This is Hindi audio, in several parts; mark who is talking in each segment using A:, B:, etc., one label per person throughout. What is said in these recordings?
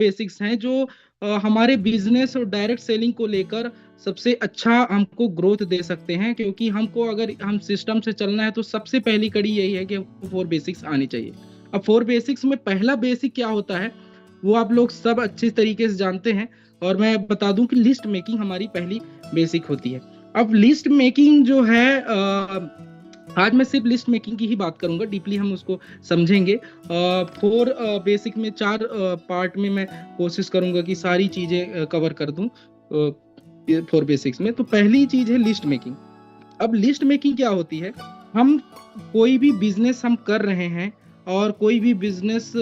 A: बेसिक्स हैं जो हमारे बिजनेस और डायरेक्ट सेलिंग को लेकर सबसे अच्छा हमको ग्रोथ दे सकते हैं। क्योंकि हमको अगर हम सिस्टम से चलना है तो सबसे पहली कड़ी यही है कि हमको फोर बेसिक्स आनी चाहिए। अब फोर बेसिक्स में पहला बेसिक क्या होता है वो आप लोग सब अच्छे तरीके से जानते हैं। और मैं बता दूं कि लिस्ट मेकिंग हमारी पहली बेसिक होती है। अब लिस्ट मेकिंग जो है आज मैं सिर्फ लिस्ट मेकिंग की ही बात करूंगा, डीपली हम उसको समझेंगे। फोर बेसिक में चार पार्ट में मैं कोशिश करूंगा कि सारी चीजें कवर कर दूं फोर बेसिक्स में। तो पहली चीज है लिस्ट मेकिंग। अब लिस्ट मेकिंग क्या होती है, हम कोई भी बिजनेस हम कर रहे हैं और कोई भी बिजनेस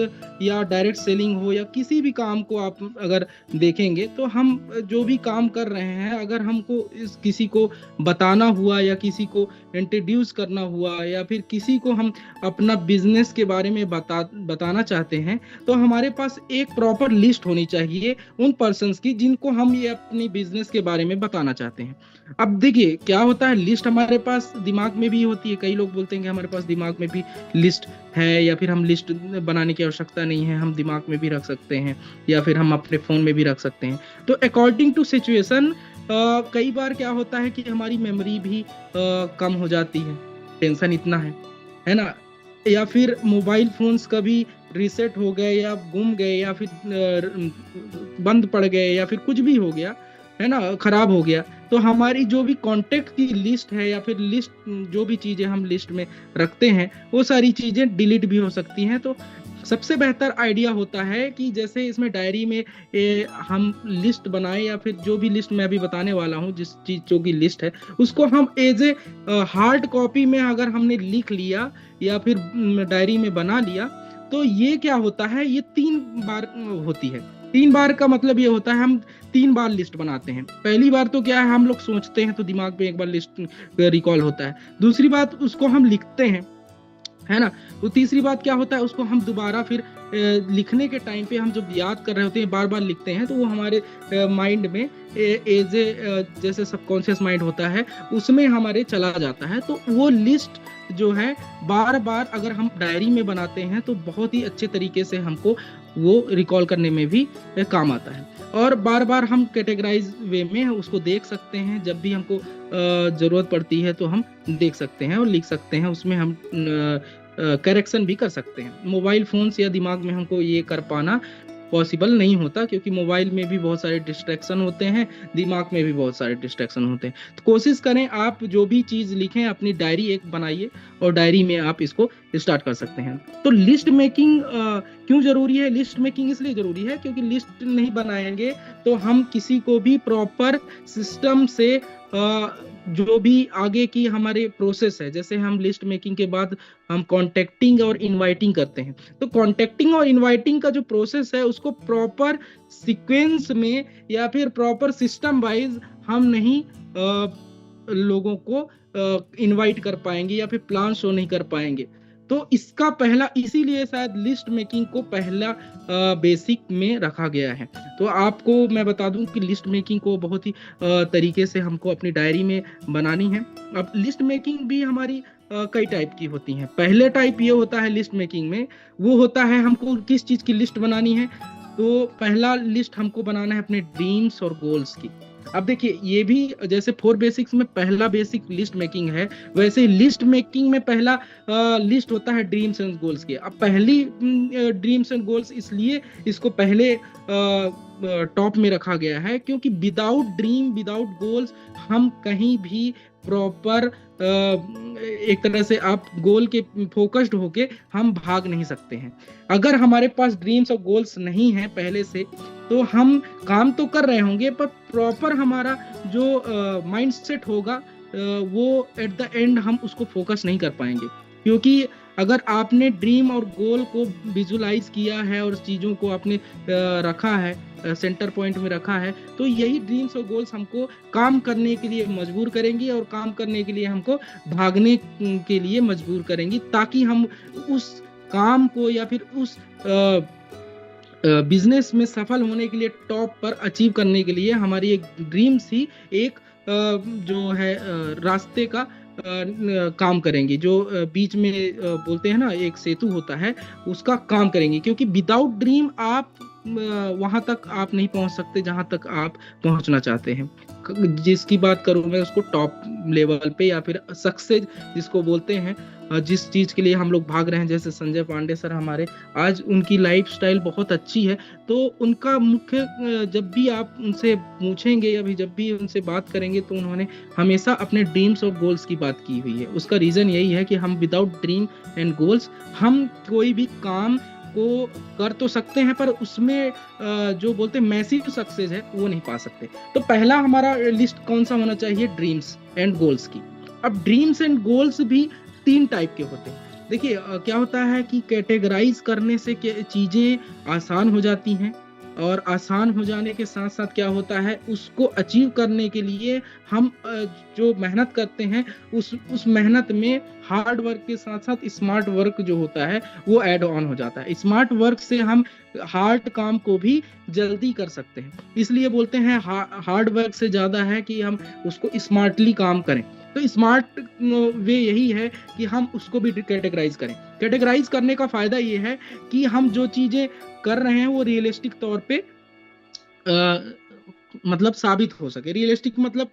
A: या डायरेक्ट सेलिंग हो या किसी भी काम को आप अगर देखेंगे तो हम जो भी काम कर रहे हैं अगर हमको इस किसी को बताना हुआ या किसी को इंट्रोड्यूस करना हुआ या फिर किसी को हम अपना बिजनेस के बारे में बताना चाहते हैं तो हमारे पास एक प्रॉपर लिस्ट होनी चाहिए उन पर्सन्स की जिनको हम ये अपनी बिजनेस के बारे में बताना चाहते हैं। अब देखिए क्या होता है, लिस्ट हमारे पास दिमाग में भी होती है। कई लोग बोलते हैं कि हमारे पास दिमाग में भी लिस्ट है या फिर हम लिस्ट बनाने की आवश्यकता नहीं है, हम दिमाग में भी रख सकते हैं या फिर हम अपने फोन में भी रख सकते हैं। तो अकॉर्डिंग टू सिचुएशन कई बार क्या होता है कि हमारी मेमोरी भी कम हो जाती है, टेंशन इतना है ना। या फिर मोबाइल फोन्स कभी रीसेट हो गए या गुम गए या फिर बंद पड़ गए या फिर कुछ भी हो गया है ना, खराब हो गया, तो हमारी जो भी कांटेक्ट की लिस्ट है या फिर लिस्ट जो भी चीजें हम लिस्ट में रखते हैं वो सारी चीजें डिलीट भी हो सकती हैं। तो सबसे बेहतर आइडिया होता है कि जैसे इसमें डायरी में हम लिस्ट बनाएं या फिर जो भी लिस्ट मैं अभी बताने वाला हूं जिस चीजों की लिस्ट है उसको हम एज ए हार्ड कॉपी में अगर हमने लिख लिया या फिर डायरी में बना लिया तो ये क्या होता है, ये 3 बार होती है। 3 बार का मतलब ये होता है हम 3 बार लिस्ट बनाते हैं। पहली बार तो क्या है, हम लोग सोचते हैं तो दिमाग में एक बार लिस्ट रिकॉल होता है। दूसरी बात उसको हम लिखते हैं, है ना। तो तीसरी बात क्या होता है, उसको हम दोबारा फिर लिखने के टाइम पे हम जब याद कर रहे होते हैं बार बार लिखते हैं तो वो हमारे माइंड में एज ए जैसे सबकॉन्शियस माइंड होता है उसमें हमारे चला जाता है। तो वो लिस्ट जो है बार बार अगर हम डायरी में बनाते हैं तो बहुत ही अच्छे तरीके से हमको वो रिकॉल करने में भी काम आता है। और बार बार हम कैटेगराइज वे में उसको देख सकते हैं, जब भी हमको जरूरत पड़ती है तो हम देख सकते हैं और लिख सकते हैं, उसमें हम करेक्शन भी कर सकते हैं। मोबाइल फोन से या दिमाग में हमको ये कर पाना पॉसिबल नहीं होता क्योंकि मोबाइल में भी बहुत सारे डिस्ट्रैक्शन होते हैं, दिमाग में भी बहुत सारे डिस्ट्रैक्शन होते हैं। तो कोशिश करें आप जो भी चीज लिखें अपनी डायरी एक बनाइए और डायरी में आप इसको स्टार्ट कर सकते हैं। तो लिस्ट मेकिंग क्यों जरूरी है, लिस्ट मेकिंग इसलिए जरूरी है क्योंकि लिस्ट नहीं बनाएंगे तो हम किसी को भी प्रॉपर सिस्टम से जो भी आगे की हमारे प्रोसेस है, जैसे हम लिस्ट मेकिंग के बाद हम कॉन्टेक्टिंग और इनवाइटिंग करते हैं, तो कॉन्टेक्टिंग और इनवाइटिंग का जो प्रोसेस है उसको प्रॉपर सीक्वेंस में या फिर प्रॉपर सिस्टम वाइज हम नहीं लोगों को इनवाइट कर पाएंगे या फिर प्लान शो नहीं कर पाएंगे। तो इसका पहला इसीलिए शायद लिस्ट मेकिंग को पहला बेसिक में रखा गया है। तो आपको मैं बता दूं कि लिस्ट मेकिंग को बहुत ही तरीके से हमको अपनी डायरी में बनानी है। अब लिस्ट मेकिंग भी हमारी कई टाइप की होती हैं। पहले टाइप ये होता है लिस्ट मेकिंग में, वो होता है हमको किस चीज की लिस्ट बनानी है, तो पहला लिस्ट हमको बनाना है अपने ड्रीम्स और गोल्स की। अब देखिए ये भी जैसे फोर बेसिक्स में पहला बेसिक लिस्ट मेकिंग है, वैसे लिस्ट मेकिंग में पहला लिस्ट होता है ड्रीम्स एंड गोल्स की। अब पहली ड्रीम्स एंड गोल्स इसलिए इसको पहले टॉप में रखा गया है क्योंकि विदाउट ड्रीम विदाउट गोल्स हम कहीं भी प्रॉपर एक तरह से आप गोल के फोकस्ड होके हम भाग नहीं सकते हैं। अगर हमारे पास ड्रीम्स और गोल्स नहीं है पहले से तो हम काम तो कर रहे होंगे पर प्रॉपर हमारा जो माइंड सेट होगा वो एट द एंड हम उसको फोकस नहीं कर पाएंगे। क्योंकि अगर आपने ड्रीम और गोल को विजुलाइज किया है और चीज़ों को आपने रखा है सेंटर पॉइंट में रखा है तो यही ड्रीम्स और गोल्स हमको काम करने के लिए मजबूर करेंगी और काम करने के लिए हमको भागने के लिए मजबूर करेंगी, ताकि हम उस काम को या फिर उस बिजनेस में सफल होने के लिए टॉप पर अचीव करने के लिए हमारी एक ड्रीम्स ही एक जो है रास्ते का काम करेंगे, जो बीच में बोलते हैं ना एक सेतु होता है उसका काम करेंगे। क्योंकि विदाउट ड्रीम आप वहां तक आप नहीं पहुंच सकते जहां तक आप पहुंचना चाहते हैं। जिसकी बात करूं मैं, उसको टॉप लेवल पे या फिर सक्सेस जिसको बोलते हैं, जिस चीज के लिए हम लोग भाग रहे हैं, जैसे संजय पांडे सर हमारे, आज उनकी लाइफस्टाइल बहुत अच्छी है। तो उनका मुख्य जब भी आप उनसे पूछेंगे या भी जब भी उनसे बात करेंगे, तो उन्होंने हमेशा अपने ड्रीम्स और गोल्स की बात की हुई है। उसका रीजन यही है कि हम विदाउट ड्रीम एंड गोल्स हम कोई भी काम को कर तो सकते हैं, पर उसमें जो बोलते हैं मैसिव सक्सेस है वो नहीं पा सकते। तो पहला हमारा लिस्ट कौन सा होना चाहिए? ड्रीम्स एंड गोल्स की। अब ड्रीम्स एंड गोल्स भी 3 टाइप के होते हैं। देखिए क्या होता है कि कैटेगराइज करने से चीजें आसान हो जाती हैं, और आसान हो जाने के साथ साथ क्या होता है, उसको अचीव करने के लिए हम जो मेहनत करते हैं, उस मेहनत में हार्ड वर्क के साथ साथ स्मार्ट वर्क जो होता है वो ऐड ऑन हो जाता है। स्मार्ट वर्क से हम हार्ड काम को भी जल्दी कर सकते हैं। इसलिए बोलते हैं हार्ड वर्क से ज्यादा है कि हम उसको स्मार्टली काम करें। तो स्मार्ट वे यही है कि हम उसको भी कैटेगराइज करें। कैटेगराइज करने का फायदा ये है कि हम जो चीजें कर रहे हैं वो रियलिस्टिक तौर पे मतलब साबित हो सके। रियलिस्टिक मतलब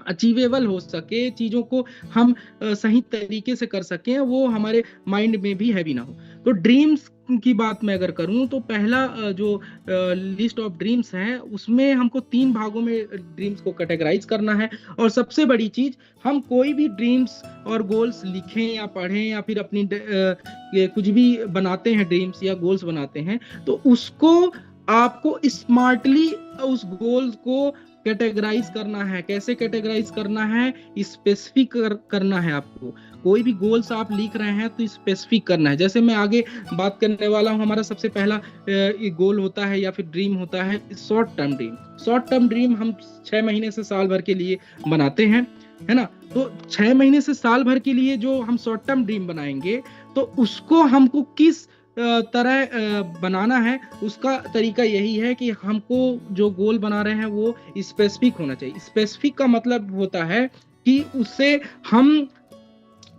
A: अचीवेबल हो सके, चीजों को हम सही तरीके से कर सकें, वो हमारे माइंड में भी हैवी ना हो। तो ड्रीम्स की बात मैं अगर करूं, तो पहला जो लिस्ट ऑफ ड्रीम्स है, उसमें हमको 3 भागों में ड्रीम्स को कैटेगराइज करना है। और सबसे बड़ी चीज, हम कोई भी ड्रीम्स और गोल्स लिखें या पढ़ें या फिर अपनी कुछ भी बनाते हैं, ड्रीम्स या गोल्स बनाते हैं, तो उसको आपको स्मार्टली उस गोल को कैटेगराइज करना है। कैसे कैटेगराइज करना है? स्पेसिफिक करना है आपको। कोई भी गोल्स आप लिख रहे हैं तो स्पेसिफिक करना है। जैसे मैं आगे बात करने वाला हूं, हमारा सबसे पहला गोल होता है या फिर ड्रीम होता है short term dream. Short term dream हम 6 महीने से साल भर के लिए बनाते हैं, है ना। तो 6 महीने से साल भर के लिए जो हम शॉर्ट टर्म ड्रीम बनाएंगे, तो उसको हमको किस तरह बनाना है, उसका तरीका यही है कि हमको जो गोल बना रहे हैं वो स्पेसिफिक होना चाहिए। स्पेसिफिक का मतलब होता है कि उससे हम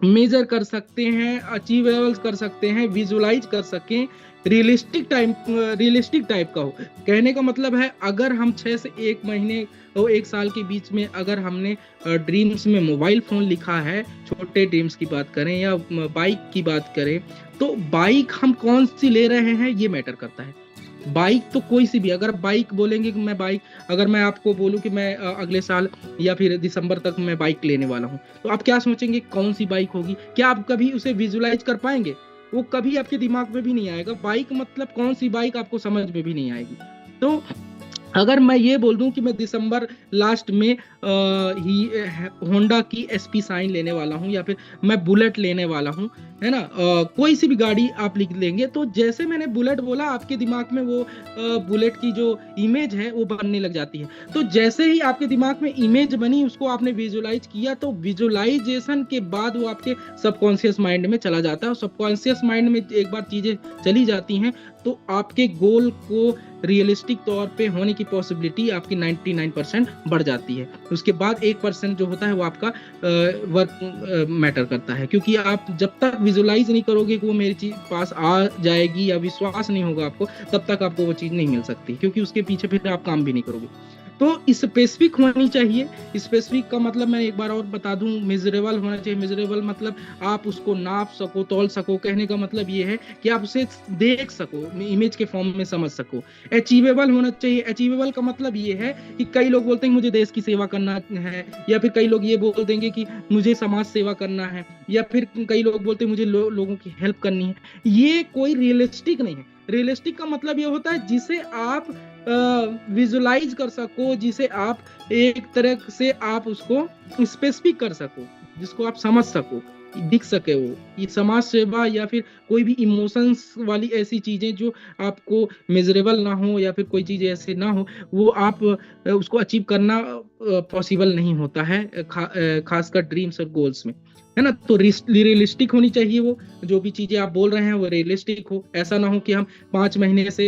A: मेजर कर सकते हैं, अचीवेबल कर सकते हैं, विजुलाइज कर सकें, रियलिस्टिक टाइप का हो। कहने का मतलब है, अगर हम 6 से 1 महीने और 1 साल के बीच में अगर हमने ड्रीम्स में मोबाइल फोन लिखा है, छोटे ड्रीम्स की बात करें या बाइक की बात करें, तो बाइक हम कौन सी ले रहे हैं ये मैटर करता है। बाइक तो कोई सी भी, अगर बाइक बोलेंगे कि मैं बाइक, अगर मैं आपको बोलूं कि मैं अगले साल या फिर दिसंबर तक मैं बाइक लेने वाला हूं, तो आप क्या सोचेंगे कौन सी बाइक होगी? क्या आप कभी उसे विजुलाइज कर पाएंगे? वो कभी आपके दिमाग में भी नहीं आएगा। बाइक मतलब कौन सी बाइक आपको समझ में भी नहीं आएगी। तो अगर मैं ये बोल दूं कि मैं दिसंबर लास्ट में होंडा की एसपी साइन लेने वाला हूं या फिर मैं बुलेट लेने वाला हूं, है ना, कोई सी भी गाड़ी आप लिख लेंगे, तो जैसे मैंने बुलेट बोला, आपके दिमाग में वो बुलेट की जो इमेज है वो बनने लग जाती है। तो जैसे ही आपके दिमाग में इमेज बनी, उसको आपने विजुलाइज किया, तो विजुलाइजेशन के बाद वो आपके सबकॉन्शियस माइंड में चला जाता है। और सबकॉन्शियस माइंड में एक बार चीजें चली जाती हैं, तो आपके गोल को रियलिस्टिक तौर पे होने की पॉसिबिलिटी आपकी 99% बढ़ जाती है। उसके बाद 1% जो होता है वो आपका वर्क मैटर करता है, क्योंकि आप जब तक विजुलाइज नहीं करोगे कि वो मेरी चीज पास आ जाएगी, या विश्वास नहीं होगा आपको, तब तक आपको वो चीज नहीं मिल सकती, क्योंकि उसके पीछे फिर आप काम भी नहीं करोगे। तो स्पेसिफिक होनी चाहिए। स्पेसिफिक का मतलब मैं एक बार और बता दूं, मेजरेबल होना चाहिए। मेजरेबल मतलब आप उसको नाप सको, तौल सको। कहने का मतलब ये है कि आप उसे देख सको, इमेज के फॉर्म में समझ सको। अचीवेबल होना चाहिए। अचीवेबल का मतलब ये है कि कई लोग बोलते हैं मुझे देश की सेवा करना है, या फिर कई लोग ये बोल देंगे कि मुझे समाज सेवा करना है, या फिर कई लोग बोलते हैं मुझे लोगों की हेल्प करनी है। ये कोई रियलिस्टिक नहीं है। रियलिस्टिक का मतलब ये होता है जिसे आप विजुलाइज कर सको, जिसे आप एक तरह से आप उसको स्पेसिफिक कर सको, जिसको आप समझ सको, दिख सके। वो ये समाज सेवा या फिर कोई भी इमोशंस वाली ऐसी चीजें जो आपको मेजरेबल ना हो, या फिर कोई चीज ऐसे ना हो, वो आप उसको अचीव करना पॉसिबल नहीं होता है, खासकर ड्रीम्स और गोल्स में, है ना। तो रियलिस्टिक होनी चाहिए, वो जो भी चीजें आप बोल रहे हैं वो रियलिस्टिक हो। ऐसा ना हो कि हम 5 महीने से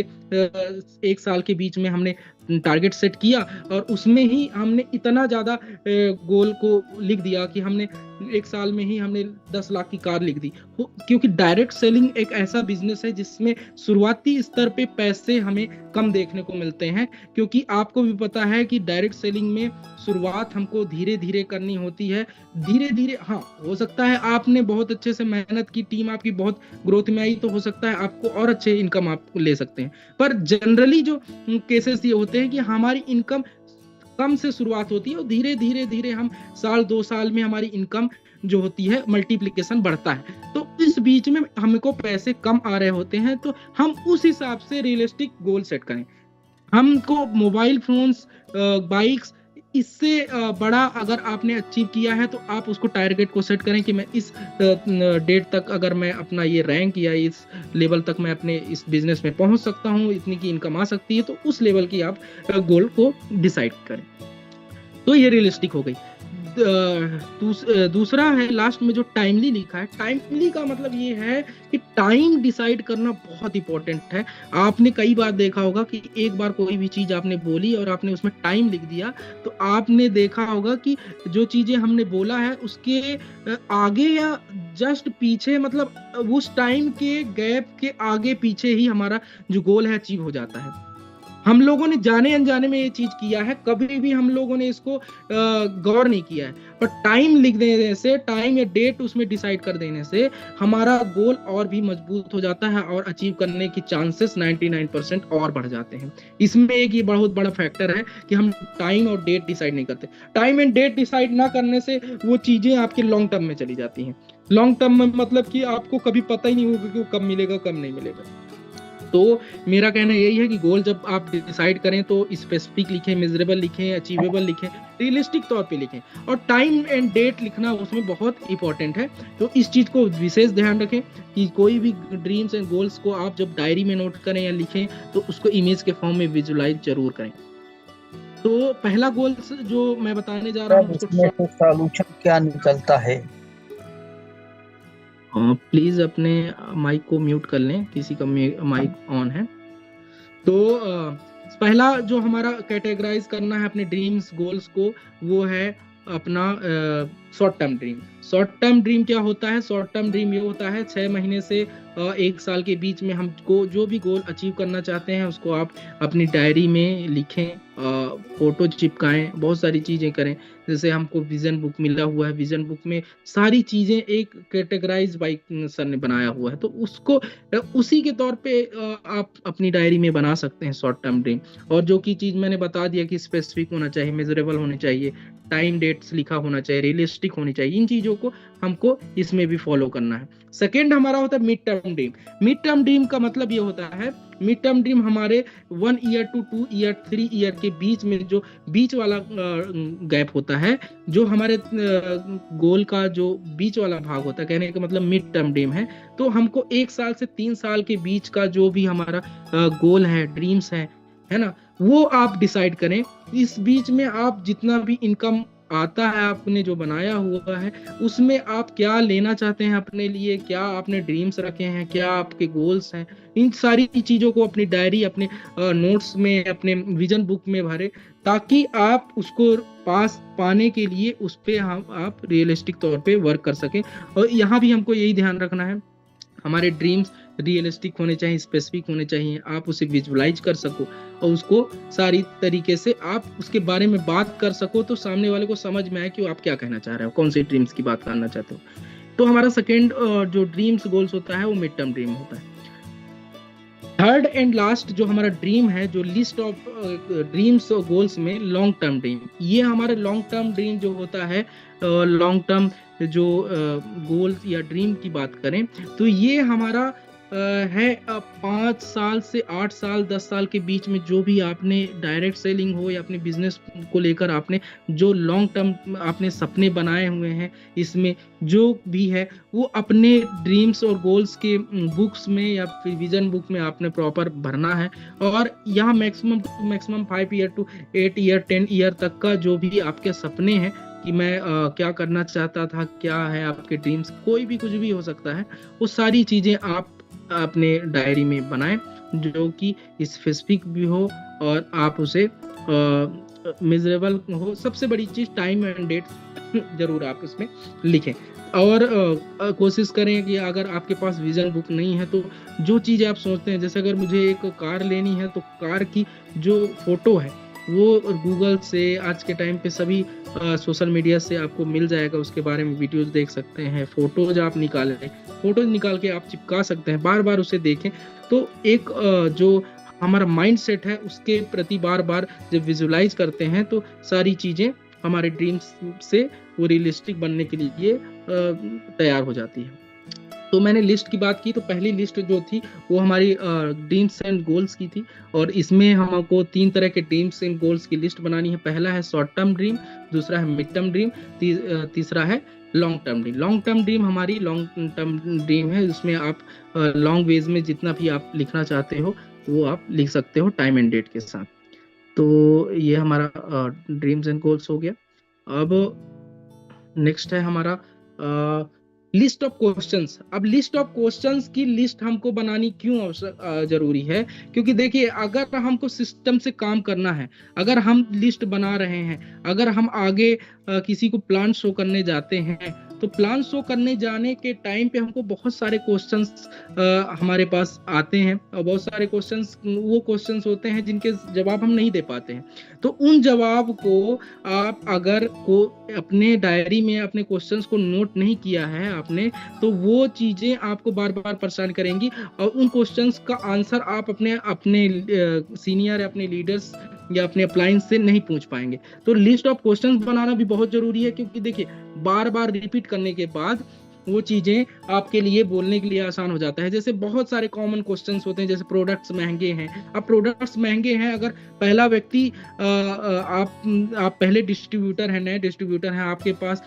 A: 1 साल के बीच में हमने टारगेट सेट किया और उसमें ही हमने इतना ज्यादा गोल को लिख दिया कि हमने 1 साल में ही हमने 10 लाख की कार लिख दी। क्योंकि डायरेक्ट सेलिंग एक ऐसा बिजनेस है जिसमें शुरुआती स्तर पे पैसे हमें कम देखने को मिलते हैं, क्योंकि आपको भी पता है कि डायरेक्ट सेलिंग में शुरुआत हमको धीरे धीरे करनी होती है। धीरे धीरे, हाँ, हो सकता है आपने बहुत अच्छे से मेहनत की, टीम आपकी बहुत ग्रोथ में आई, तो हो सकता है आपको और अच्छे इनकम आप ले सकते हैं। पर जनरली जो केसेस ये होते हैं कि हमारी इनकम कम से शुरुआत होती है और धीरे धीरे धीरे हम 1-2 साल में हमारी इनकम जो होती है मल्टीप्लिकेशन बढ़ता है। तो इस बीच में हमको पैसे कम आ रहे होते हैं, तो हम उस हिसाब से रियलिस्टिक गोल सेट करें। हमको मोबाइल फोन्स, बाइक्स, इससे बड़ा अगर आपने अचीव किया है तो आप उसको टारगेट को सेट करें कि मैं इस डेट तक अगर मैं अपना ये रैंक या इस लेवल तक मैं अपने इस बिजनेस में पहुंच सकता हूं, इतनी की इनकम आ सकती है, तो उस लेवल की आप गोल को डिसाइड करें। तो ये रियलिस्टिक हो गई। दूसरा है लास्ट में जो टाइमली लिखा है। टाइमली का मतलब ये है कि टाइम डिसाइड करना बहुत इंपॉर्टेंट है। आपने कई बार देखा होगा कि एक बार कोई भी चीज आपने बोली और आपने उसमें टाइम लिख दिया, तो आपने देखा होगा कि जो चीजें हमने बोला है उसके आगे या जस्ट पीछे, मतलब उस टाइम के गैप के आगे पीछे ही हमारा जो गोल है अचीव हो जाता है। हम लोगों ने जाने अनजाने में ये चीज किया है, कभी भी हम लोगों ने इसको गौर नहीं किया है। पर टाइम लिख देने से, टाइम या डेट उसमें डिसाइड कर देने से हमारा गोल और भी मजबूत हो जाता है और अचीव करने की चांसेस 99% और बढ़ जाते हैं। इसमें एक ये बहुत बड़ा फैक्टर है कि हम टाइम और डेट डिसाइड नहीं करते। टाइम एंड डेट डिसाइड ना करने से वो चीजें आपके लॉन्ग टर्म में चली जाती हैं। लॉन्ग टर्म में मतलब कि आपको कभी पता ही नहीं होगा कि वो कब मिलेगा कब नहीं मिलेगा। तो मेरा कहना यही है कि गोल जब आप डिसाइड करें तो स्पेसिफिक लिखें, मेजरेबल लिखें, अचीवेबल लिखें, रियलिस्टिक तौर पे लिखें, और टाइम एंड डेट लिखना उसमें बहुत इंपॉर्टेंट है। तो इस चीज को विशेष ध्यान रखें कि कोई भी ड्रीम्स एंड गोल्स को आप जब डायरी में नोट करें या लिखें तो उसको इमेज के फॉर्म में विजुलाइज जरूर करें। तो पहला गोल जो मैं बताने जा रहा हूँ उसको
B: सॉल्यूशन क्या निकलता है।
A: प्लीज अपने माइक को म्यूट कर लें, किसी का माइक ऑन है। तो पहला जो हमारा कैटेगराइज करना है अपने ड्रीम्स गोल्स को, वो है अपना short term dream. Short term dream क्या होता है? शॉर्ट टर्म ड्रीम ये होता है 6 महीने से 1 साल के बीच में हमको जो भी गोल अचीव करना चाहते हैं उसको आप अपनी डायरी में लिखें, फोटो चिपकाएं, बहुत सारी चीजें करें। जैसे हमको विजन बुक मिला हुआ है, विजन बुक में सारी चीजें एक कैटेगराइज बाई सर ने बनाया हुआ है, तो उसको उसी के तौर पे आप अपनी डायरी में बना सकते हैं शॉर्ट टर्म ड्रीम। और जो की चीज मैंने बता दिया कि स्पेसिफिक होना चाहिए, मेजरेबल होने चाहिए, टाइम डेट्स लिखा होना चाहिए, रियलिस्टिक होनी चाहिए, इन चीजों को हमको इसमें भी फॉलो करना है। सेकेंड हमारा होता है mid term dream. Mid term dream का मतलब ये होता है, मिड टर्म ड्रीम हमारे 1 ईयर टू 2 ईयर 3 ईयर के बीच में जो बीच वाला गैप होता है, जो हमारे गोल का जो बीच वाला भाग होता है, कहने का मतलब मिड टर्म ड्रीम है। तो हमको 1 साल से 3 साल के बीच का जो भी हमारा गोल है, ड्रीम्स है ना, वो आप डिसाइड करें। इस बीच में आप जितना भी इनकम आता है आपने जो बनाया हुआ है उसमें आप क्या लेना चाहते हैं अपने लिए, क्या आपने ड्रीम्स रखे हैं, क्या आपके गोल्स हैं, इन सारी चीजों को अपनी डायरी, अपने नोट्स में, अपने विजन बुक में भरे, ताकि आप उसको पास पाने के लिए उस पे आप रियलिस्टिक तौर पे वर्क कर सकें। और यहाँ भी हमको यही ध्यान रखना है, हमारे ड्रीम्स रियलिस्टिक होने चाहिए, स्पेसिफिक होने चाहिए, आप उसे विजुलाइज कर सको और उसको सारी तरीके से आप उसके बारे में बात कर सको, तो सामने वाले को समझ में आए कि आप क्या कहना चाह रहे हो, कौन से ड्रीम्स की बात करना चाहते हो। तो हमारा सेकेंड जो ड्रीम्स गोल्स होता है वो मिड टर्म ड्रीम होता है। थर्ड एंड लास्ट जो हमारा ड्रीम है, जो लिस्ट ऑफ ड्रीम्स और गोल्स में, लॉन्ग टर्म ड्रीम। ये हमारे लॉन्ग टर्म ड्रीम जो होता है, लॉन्ग टर्म जो गोल्स या ड्रीम की बात करें तो ये हमारा है 5 साल से 8 साल 10 साल के बीच में जो भी आपने डायरेक्ट सेलिंग हो या अपने बिजनेस को लेकर आपने जो लॉन्ग टर्म आपने सपने बनाए हुए हैं, इसमें जो भी है वो अपने ड्रीम्स और गोल्स के बुक्स में या फिर विजन बुक में आपने प्रॉपर भरना है। और यहाँ maximum 5 year to 8 year 10 year तक का जो भी आपके सपने हैं कि मैं क्या करना चाहता था, क्या है आपके ड्रीम्स, कोई भी कुछ भी हो सकता है, वो सारी चीजें आप अपने डायरी में बनाएं जो कि स्पेसिफिक भी हो और आप उसे मेजरेबल हो। सबसे बड़ी चीज टाइम एंड डेट जरूर आप उसमें लिखें। और कोशिश करें कि अगर आपके पास विजन बुक नहीं है तो जो चीज़ें आप सोचते हैं, जैसे अगर मुझे एक कार लेनी है तो कार की जो फोटो है वो गूगल से, आज के टाइम पे सभी सोशल मीडिया से आपको मिल जाएगा, उसके बारे में वीडियोस देख सकते हैं। फोटोज आप निकालें, फोटोज निकाल के आप चिपका सकते हैं, बार बार उसे देखें। तो एक जो हमारा माइंड सेट है उसके प्रति बार बार जब विजुलाइज करते हैं तो सारी चीज़ें हमारे ड्रीम्स से वो रियलिस्टिक बनने के लिए तैयार हो जाती है। तो मैंने लिस्ट की बात की, तो पहली लिस्ट जो थी वो हमारी ड्रीम्स एंड गोल्स की थी, और इसमें हमको 3 तरह के ड्रीम्स एंड गोल्स की लिस्ट बनानी है। पहला है शॉर्ट टर्म ड्रीम, दूसरा है मिड टर्म ड्रीम, तीसरा है long term dream. Long term dream हमारी लॉन्ग टर्म ड्रीम है, जिसमें आप लॉन्ग वेज में जितना भी आप लिखना चाहते हो वो आप लिख सकते हो टाइम एंड डेट के साथ। तो ये हमारा ड्रीम्स एंड गोल्स हो गया। अब नेक्स्ट है हमारा लिस्ट ऑफ क्वेश्चंस। अब लिस्ट ऑफ क्वेश्चंस की लिस्ट हमको बनानी क्यों जरूरी है, क्योंकि देखिए अगर हमको सिस्टम से काम करना है, अगर हम लिस्ट बना रहे हैं, अगर हम आगे किसी को प्लान शो करने जाते हैं, तो प्लान शो करने जाने के टाइम पे हमको बहुत सारे क्वेश्चंस हमारे पास आते हैं, और बहुत सारे क्वेश्चंस वो क्वेश्चंस होते हैं जिनके जवाब हम नहीं दे पाते हैं। तो उन जवाब को आप अगर को अपने डायरी में अपने क्वेश्चंस को नोट नहीं किया है आपने, तो वो चीजें आपको बार बार परेशान करेंगी, और उन क्वेश्चंस का आंसर आप अपने अपने सीनियर, अपने लीडर्स या अपने अप्लायंस से नहीं पूछ पाएंगे। तो लिस्ट ऑफ क्वेश्चंस बनाना भी बहुत जरूरी है, क्योंकि देखिए बार बार रिपीट करने के बाद वो चीजें आपके लिए बोलने के लिए आसान हो जाता है। जैसे बहुत सारे कॉमन क्वेश्चंस होते हैं, जैसे प्रोडक्ट्स महंगे हैं। अब प्रोडक्ट्स महंगे हैं, अगर पहला व्यक्ति आप पहले डिस्ट्रीब्यूटर है, नए डिस्ट्रीब्यूटर हैं, आपके पास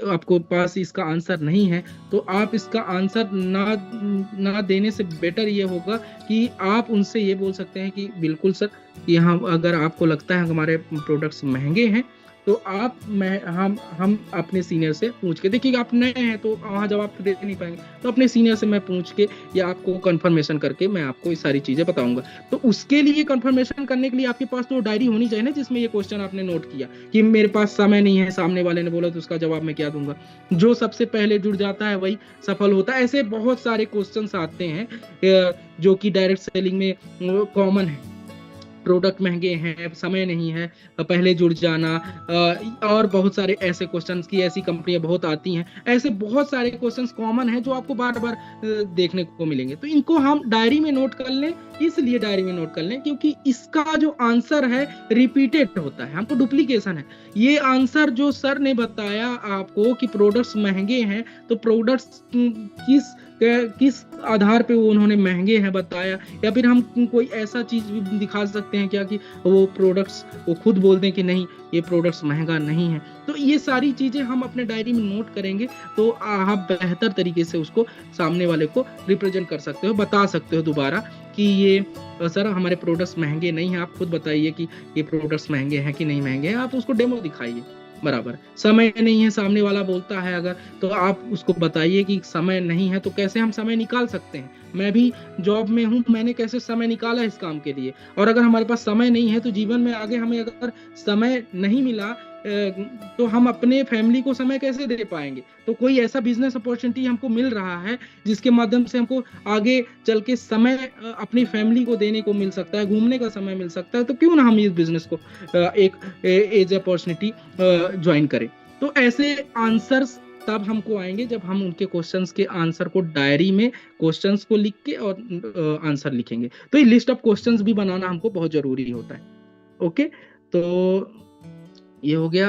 A: आपको पास इसका आंसर नहीं है, तो आप इसका आंसर ना देने से बेटर ये होगा कि आप उनसे ये बोल सकते हैं कि बिल्कुल सर, यहाँ अगर आपको लगता है हमारे प्रोडक्ट्स महंगे हैं तो हम अपने सीनियर से पूछ के, देखिए आप नए हैं तो वहाँ जवाब तो दे नहीं पाएंगे, तो अपने सीनियर से मैं पूछ के या आपको कंफर्मेशन करके मैं आपको ये सारी चीजें बताऊंगा। तो उसके लिए कंफर्मेशन करने के लिए आपके पास तो डायरी होनी चाहिए ना, जिसमें ये क्वेश्चन आपने नोट किया कि मेरे पास समय नहीं है, सामने वाले ने बोला तो उसका जवाब मैं क्या दूंगा। जो सबसे पहले जुड़ जाता है वही सफल होता है। ऐसे बहुत सारे क्वेश्चन आते हैं जो कि डायरेक्ट सेलिंग में कॉमन है। प्रोडक्ट महंगे हैं, समय नहीं है, पहले जुड़ जाना, और बहुत सारे ऐसे क्वेश्चंस की ऐसी कंपनियां बहुत आती हैं। ऐसे बहुत सारे क्वेश्चंस कॉमन हैं जो आपको बार बार देखने को मिलेंगे। तो इनको हम डायरी में नोट कर लें, इसलिए डायरी में नोट कर लें क्योंकि इसका जो आंसर है रिपीटेड होता है, हमको डुप्लीकेशन है। ये आंसर जो सर ने बताया आपको कि प्रोडक्ट्स महंगे हैं, तो प्रोडक्ट्स किस आधार पे वो उन्होंने महंगे हैं बताया, या फिर हम कोई ऐसा चीज भी दिखा सकते हैं क्या कि वो प्रोडक्ट्स वो खुद बोल दें कि नहीं ये प्रोडक्ट्स महंगा नहीं है। तो ये सारी चीजें हम अपने डायरी में नोट करेंगे तो आप बेहतर तरीके से उसको सामने वाले को रिप्रेजेंट कर सकते हो, बता सकते हो दोबारा कि ये सर हमारे प्रोडक्ट्स महंगे नहीं हैं। आप खुद बताइए कि ये प्रोडक्ट्स महंगे हैं कि नहीं महंगे हैं, आप उसको डेमो दिखाइए। बराबर समय नहीं है, सामने वाला बोलता है अगर, तो आप उसको बताइए कि समय नहीं है, तो कैसे हम समय निकाल सकते हैं। मैं भी जॉब में हूँ, मैंने कैसे समय निकाला इस काम के लिए। और अगर हमारे पास समय नहीं है तो जीवन में आगे हमें अगर समय नहीं मिला तो हम अपने फैमिली को समय कैसे दे पाएंगे। तो कोई ऐसा बिजनेस अपॉर्चुनिटी हमको मिल रहा है जिसके माध्यम से हमको आगे चल के समय अपनी फैमिली को देने को मिल सकता है, घूमने का समय मिल सकता है, तो क्यों ना हम इस बिजनेस को एक एज अपॉर्चुनिटी ज्वाइन करें। तो ऐसे आंसर्स तब हमको आएंगे जब हम उनके क्वेश्चंस के आंसर को डायरी में क्वेश्चंस को लिख के और आंसर लिखेंगे। तो ये लिस्ट ऑफ क्वेश्चंस भी बनाना हमको बहुत जरूरी होता है। ओके, तो ये हो गया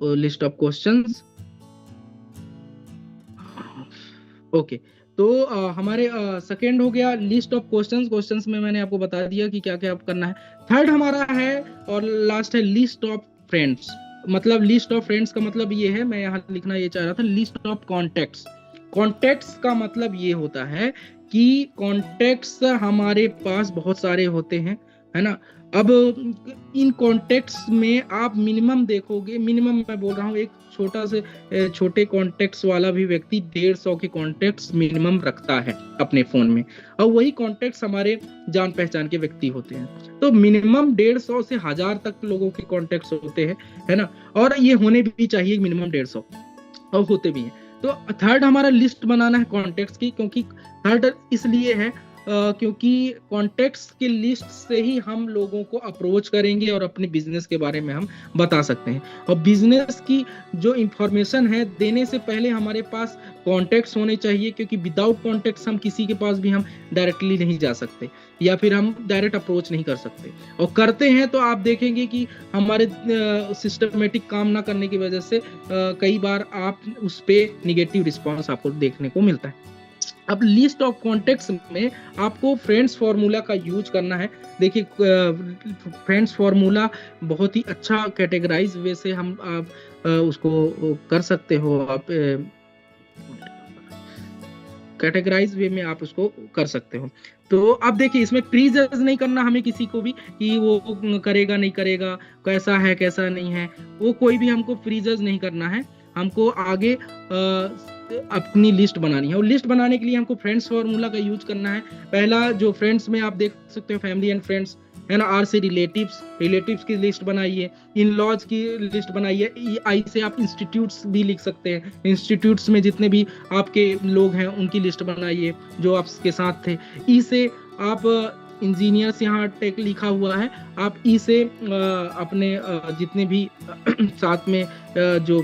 A: लिस्ट ऑफ क्वेश्चंस। ओके, तो हमारे सेकेंड हो गया लिस्ट ऑफ क्वेश्चंस में मैंने आपको बता दिया कि क्या क्या करना है। थर्ड हमारा है और लास्ट है लिस्ट ऑफ फ्रेंड्स। मतलब लिस्ट ऑफ फ्रेंड्स का मतलब ये है, मैं यहाँ लिखना ये चाह रहा था, लिस्ट ऑफ कॉन्टेक्ट्स। कॉन्टेक्ट्स का मतलब ये होता है कि कॉन्टेक्ट्स हमारे पास बहुत सारे होते हैं, है ना। अब इन कॉन्टेक्ट्स में आप मिनिमम देखोगे, मिनिमम मैं बोल रहा हूँ, एक छोटा से छोटे कॉन्टेक्ट्स वाला भी व्यक्ति 150 के कॉन्टेक्ट्स मिनिमम रखता है अपने फोन में, और वही कॉन्टेक्ट्स हमारे जान पहचान के व्यक्ति होते हैं। तो मिनिमम 150 से 1000 तक लोगों के कॉन्टेक्ट्स होते हैं, है ना। और ये होने भी चाहिए मिनिमम 150, और होते भी हैं। तो थर्ड हमारा लिस्ट बनाना है कॉन्टेक्ट्स की, क्योंकि थर्ड इसलिए है क्योंकि कॉन्टेक्ट्स की लिस्ट से ही हम लोगों को अप्रोच करेंगे और अपने बिजनेस के बारे में हम बता सकते हैं। और बिजनेस की जो इंफॉर्मेशन है देने से पहले हमारे पास कॉन्टेक्ट्स होने चाहिए, क्योंकि विदाउट कॉन्टेक्ट्स हम किसी के पास भी हम डायरेक्टली नहीं जा सकते, या फिर हम डायरेक्ट अप्रोच नहीं कर सकते। और करते हैं तो आप देखेंगे कि हमारे सिस्टमेटिक काम ना करने की वजह से कई बार आप उस पर निगेटिव रिस्पॉन्स आपको देखने को मिलता है। अब लिस्ट ऑफ कॉन्टेक्ट्स में आपको फ्रेंड्स फार्मूला का यूज करना है। देखिए फ्रेंड्स फार्मूला बहुत ही अच्छा कैटेगराइज वे से हम आप उसको कर सकते हो, आप कैटेगराइज वे में आप उसको कर सकते हो। तो अब देखिए इसमें प्री जज नहीं करना हमें किसी को भी कि वो करेगा नहीं करेगा, कैसा है कैसा नहीं है, वो कोई भी हमको प्री जज नहीं करना है। हमको आगे अपनी लिस्ट बनानी है, और लिस्ट बनाने के लिए हमको फ्रेंड्स फार्मूला का यूज करना है। पहला जो फ्रेंड्स में आप देख सकते हो फैमिली एंड फ्रेंड्स, है ना। आर से रिलेटिव्स की लिस्ट बनाइए, इन लॉज की लिस्ट बनाइए। आई से आप इंस्टीट्यूट्स भी लिख सकते हैं, इंस्टीट्यूट्स में जितने भी आपके लोग हैं उनकी लिस्ट बनाइए जो आपके साथ थे। ई से आप इंजीनियर्स यहाँ टेक लिखा हुआ है, आप ई से अपने जितने भी साथ में जो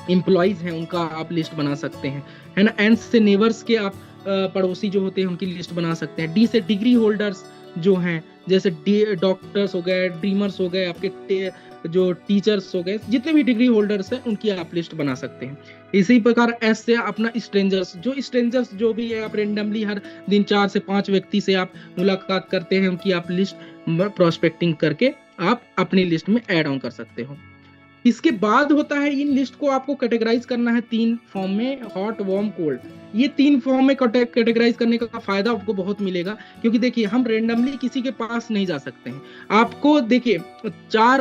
A: एम्प्लॉइज हैं उनका आप लिस्ट बना सकते हैं, है ना। एन से नेबर्स के आप पड़ोसी जो होते हैं उनकी लिस्ट बना सकते हैं। डी से डिग्री होल्डर्स जो हैं, जैसे डॉक्टर्स हो गए, ड्रीमर्स हो गए, आपके जो टीचर्स हो गए, जितने भी डिग्री होल्डर्स हैं उनकी आप लिस्ट बना सकते हैं। इसी प्रकार एस से अपना स्ट्रेंजर्स जो भी है, आप रेंडमली हर दिन 4 से 5 व्यक्ति से आप मुलाकात करते हैं, उनकी आप लिस्ट प्रोस्पेक्टिंग करके आप अपनी लिस्ट में ऐड ऑन कर सकते हो। इसके बाद होता है इन लिस्ट को आपको कैटेगराइज करना है 3 फॉर्म में, हॉट, वार्म, कोल्ड। ये 3 फॉर्म में कैटेगराइज करने का फायदा आपको बहुत मिलेगा, क्योंकि देखिए हम रेंडमली किसी के पास नहीं जा सकते हैं। आपको देखिए 4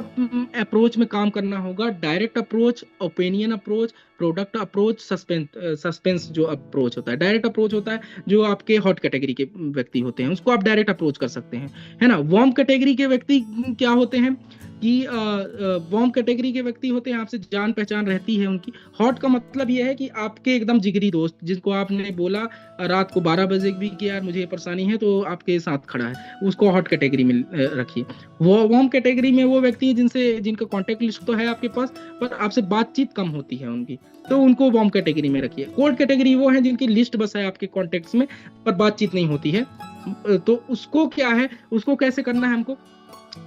A: अप्रोच में काम करना होगा: direct approach, opinion approach, product approach, suspense जो अप्रोच होता है। डायरेक्ट अप्रोच होता है जो आपके हॉट कैटेगरी के व्यक्ति होते हैं, उसको आप डायरेक्ट अप्रोच कर सकते हैं, है ना। वार्म कैटेगरी के व्यक्ति क्या होते हैं कि वार्म कैटेगरी के व्यक्ति होते हैं, आपसे जान पहचान रहती है उनकी। हॉट का मतलब यह है कि आपके एकदम जिगरी दोस्त, जिनको आपने बोला रात को 12 बजे भी कि यार मुझे ये परेशानी है, तो आपके साथ खड़ा है, उसको हॉट कैटेगरी में रखिए। वो वार्म कैटेगरी में वो व्यक्ति है जिनका कॉन्टेक्ट लिस्ट तो है आपके पास, पर आपसे बातचीत कम होती है उनकी, तो उनको वार्म कैटेगरी में रखिए। कोल्ड कैटेगरी वो है जिनकी लिस्ट बस है आपके कॉन्टेक्ट्स में, पर बातचीत नहीं होती है। तो उसको क्या है, उसको कैसे करना है हमको।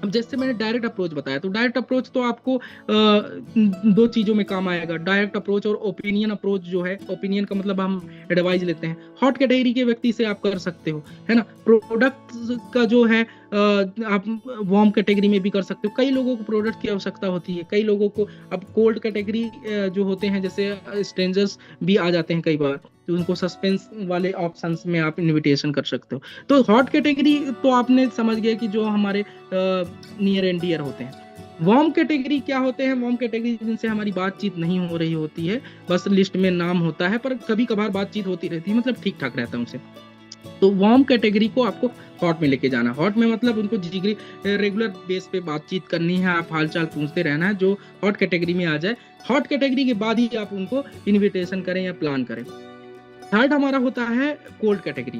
A: अब जैसे मैंने डायरेक्ट अप्रोच बताया, तो डायरेक्ट अप्रोच तो आपको 2 चीजों में काम आएगा, डायरेक्ट अप्रोच और ओपिनियन अप्रोच जो है। ओपिनियन का मतलब हम एडवाइस लेते हैं, हॉट कैटेगरी के व्यक्ति से आप कर सकते हो, है ना। प्रोडक्ट का जो है आप वार्म कैटेगरी में भी कर सकते हो। कई लोगों को प्रोडक्ट की आवश्यकता होती है, कई लोगों को। अब कोल्ड कैटेगरी जो होते हैं, जैसे स्ट्रेंजर्स भी आ जाते हैं कई बार, तो उनको सस्पेंस वाले ऑप्शंस में आप इनविटेशन कर सकते हो। तो हॉट कैटेगरी तो आपने समझ गया कि जो हमारे नियर एंड डियर होते हैं। वार्म कैटेगरी क्या होते हैं? वार्म कैटेगरी जिनसे हमारी बातचीत नहीं हो रही होती है, बस लिस्ट में नाम होता है, पर कभी कभार बातचीत होती रहती है, मतलब ठीक ठाक रहता है उनसे। तो वार्म कैटेगरी को आपको हॉट में लेके जाना। हॉट में मतलब उनको जिगरी रेगुलर बेस पे बातचीत करनी है, आप हालचाल पूछते रहना है, जो हॉट कैटेगरी में आ जाए। हॉट कैटेगरी के बाद ही आप उनको इन्विटेशन करें या प्लान करें। थर्ड हमारा होता है कोल्ड कैटेगरी।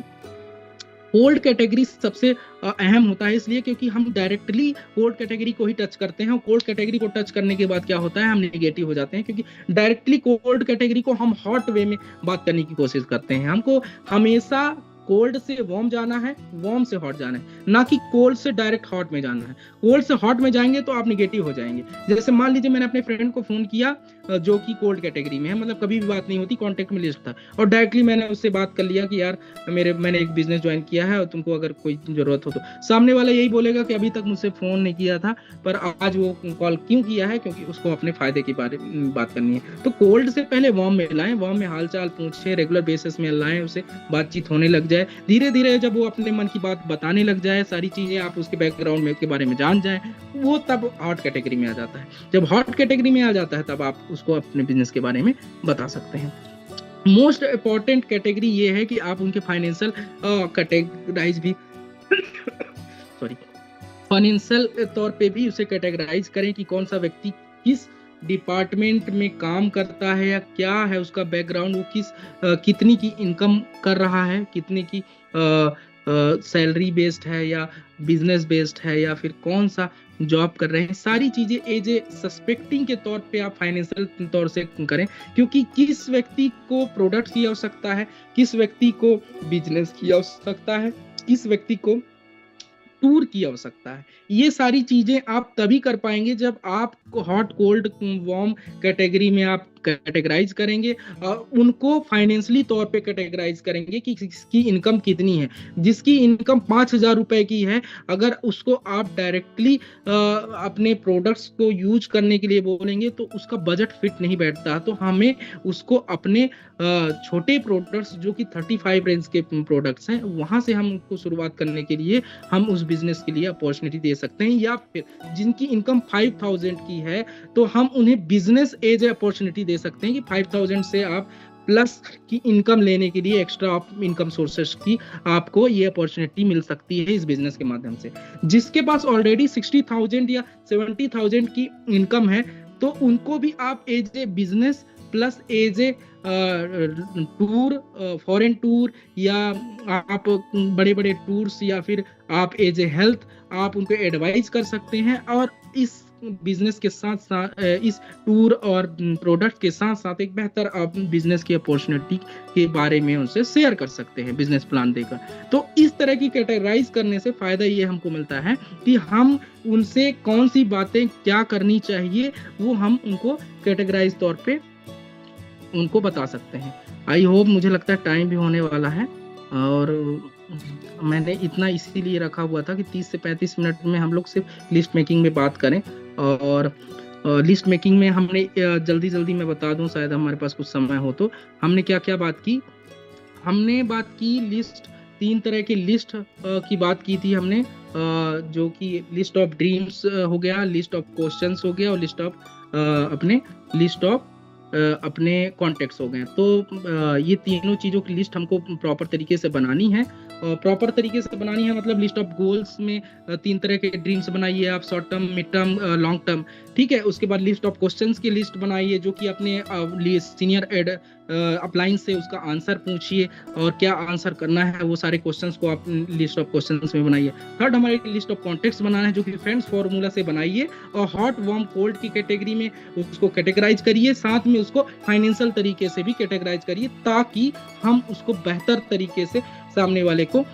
A: कोल्ड कैटेगरी सबसे अहम होता है, इसलिए क्योंकि हम डायरेक्टली कोल्ड कैटेगरी को ही टच करते हैं। कोल्ड कैटेगरी को टच करने के बाद क्या होता है, हम नेगेटिव हो जाते हैं, क्योंकि डायरेक्टली कोल्ड कैटेगरी को हम हॉट वे में बात करने की कोशिश करते हैं। हमको हमेशा कोल्ड से वार्म जाना है, वार्म से हॉट जाना है, ना कि कोल्ड से डायरेक्ट हॉट में जाना है। कोल्ड से हॉट में जाएंगे तो आप नेगेटिव हो जाएंगे। जैसे मान लीजिए मैंने अपने फ्रेंड को फोन किया जो कि कोल्ड कैटेगरी में है, मतलब कभी भी बात नहीं होती, कॉन्टेक्ट में लिस्ट था, और डायरेक्टली मैंने उससे बात कर लिया कि यार मैंने एक बिजनेस ज्वाइन किया है और तुमको अगर कोई जरूरत हो तो। सामने वाला यही बोलेगा कि अभी तक मुझसे फोन नहीं किया था, पर आज वो कॉल क्यों किया है, क्योंकि उसको अपने फायदे के बारे में बात करनी है। तो कोल्ड से पहले वार्म में लाएं, वार्म में हालचाल पूछे, रेगुलर बेसिस में लाएं, उसे बातचीत होने लग जाए, धीरे धीरे जब वो अपने मन की बात बताने लग जाए, सारी चीजें आप उसके बैकग्राउंड में के बारे में जान जाए, वो तब हॉट कैटेगरी में आ जाता है। जब हॉट कैटेगरी में आ जाता है तब आप उसको अपने बिजनेस के बारे में बता सकते हैं। मोस्ट इम्पॉर्टेंट कैटेगरी ये है कि आप उनके फाइनेंशियल कैटेगराइज भी सॉरी फाइनेंशियल तौर पे भी उसे कैटेगराइज करें कि कौन सा व्यक्ति किस डिपार्टमेंट में काम करता है या क्या है उसका बैकग्राउंड, वो कितनी की इनकम कर रहा है, कितने की सैलरी बेस्ड है या बिजनेस बेस्ड है या फिर कौन सा जॉब कर रहे हैं। सारी चीजें एज ए सस्पेक्टिंग के तौर पे आप फाइनेंशियल तौर से करें, क्योंकि किस व्यक्ति को प्रोडक्ट की आवश्यकता है, किस व्यक्ति को बिजनेस की आवश्यकता है, किस व्यक्ति को टूर की आवश्यकता है, ये सारी चीजें आप तभी कर पाएंगे जब आप हॉट कोल्ड वार्म कैटेगरी में आप कैटेगराइज करेंगे और उनको फाइनेंशियली तौर पे कैटेगराइज करेंगे कि किसकी इनकम कितनी है। जिसकी इनकम 5,000 रुपए की है, अगर उसको आप डायरेक्टली अपने प्रोडक्ट्स को यूज करने के लिए बोलेंगे तो उसका बजट फिट नहीं बैठता। तो हमें उसको अपने छोटे प्रोडक्ट्स जो कि 35 रेंज के प्रोडक्ट्स हैं वहां से हम उनको शुरुआत करने के लिए हम उस बिजनेस के लिए अपॉर्चुनिटी दे सकते हैं। या फिर जिनकी इनकम 5,000 की है तो हम उन्हें बिजनेस एज ए अपॉर्चुनिटी दे सकते हैं कि 5,000 से आप प्लस की इनकम लेने के लिए एक्स्ट्रा इनकम सोर्सेस की आपको ये अपॉर्चुनिटी मिल सकती है इस बिजनेस के माध्यम से। जिसके पास ऑलरेडी 60,000 या 70,000 की इनकम है तो उनको भी आप as a business plus as a tour, foreign tour या आप बड़े बड़े टूर्स या फिर आप एज ए हेल्थ आप उनको एडवाइज कर सकते हैं और इस बिजनेस के साथ साथ इस टूर और प्रोडक्ट के साथ साथ एक बेहतर आप बिजनेस की अपॉर्चुनिटी के बारे में उनसे शेयर कर सकते हैं बिजनेस प्लान देकर। तो इस तरह की कैटेगराइज करने से फायदा ये हमको मिलता है कि हम उनसे कौन सी बातें क्या करनी चाहिए वो हम उनको कैटेगराइज तौर पे उनको बता सकते हैं। आई होप, मुझे लगता है टाइम भी होने वाला है और मैंने इतना इसीलिए रखा हुआ था कि 30 से 35 मिनट में हम लोग सिर्फ लिस्ट मेकिंग में बात करें। और लिस्ट मेकिंग में हमने जल्दी मैं बता दूं, शायद हमारे पास कुछ समय हो तो, हमने क्या क्या बात की। हमने बात की लिस्ट, 3 तरह की लिस्ट की बात की थी हमने, जो कि लिस्ट ऑफ ड्रीम्स हो गया, लिस्ट ऑफ क्वेश्चंस हो गया और लिस्ट ऑफ अपने कॉन्टेक्ट्स हो गए। तो ये तीनों चीज़ों की लिस्ट हमको प्रॉपर तरीके से बनानी है। प्रॉपर तरीके से बनानी है मतलब लिस्ट ऑफ गोल्स में 3 तरह के ड्रीम्स बनाइए आप, short term, mid term, long term, ठीक है। उसके बाद लिस्ट ऑफ क्वेश्चंस की लिस्ट बनाइए जो कि अपने सीनियर एड अपलाइन से उसका आंसर पूछिए और क्या आंसर करना है वो सारे क्वेश्चंस को आप लिस्ट ऑफ क्वेश्चंस में बनाइए। थर्ड, हमारी लिस्ट ऑफ कॉन्टेक्ट्स बनाना है जो कि फ्रेंड्स फार्मूला से बनाइए और हॉट वार्म कोल्ड की कैटेगरी में उसको कैटेगराइज करिए, साथ में उसको फाइनेंशियल तरीके से भी कैटेगराइज करिए ताकि हम उसको बेहतर तरीके से सामने वाले को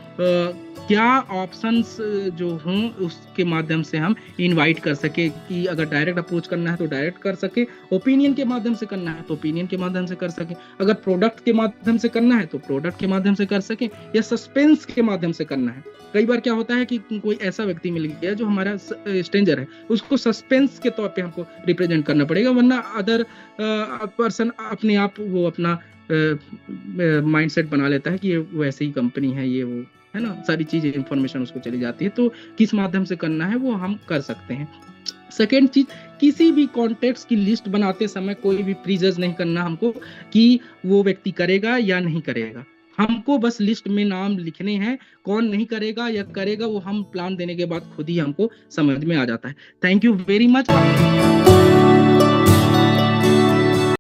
A: क्या ऑप्शंस जो हों उसके माध्यम से हम इनवाइट कर सके कि अगर डायरेक्ट अप्रोच करना है तो डायरेक्ट कर सके, ओपिनियन के माध्यम से करना है तो ओपिनियन के माध्यम से कर सके, अगर प्रोडक्ट के माध्यम से करना है तो प्रोडक्ट के माध्यम से कर सके या सस्पेंस के माध्यम से करना है। कई बार क्या होता है कि कोई ऐसा व्यक्ति मिल गया जो हमारा स्ट्रेंजर है, उसको सस्पेंस के तौर पे हमको रिप्रेजेंट करना पड़ेगा, वरना अदर पर्सन अपने आप वो अपना माइंडसेट बना लेता है कि ये वैसे ही कंपनी है, ये वो है ना, सारी चीजें इंफॉर्मेशन उसको चली जाती है। तो किस माध्यम से करना है वो हम कर सकते हैं। सेकेंड चीज, किसी भी कॉन्टेक्ट्स की लिस्ट बनाते समय कोई भी प्रीजज नहीं करना हमको कि वो व्यक्ति करेगा या नहीं करेगा। हमको बस लिस्ट में नाम लिखने हैं, कौन नहीं करेगा या करेगा वो हम प्लान देने के बाद खुद ही हमको समझ में आ जाता है। Thank you very much.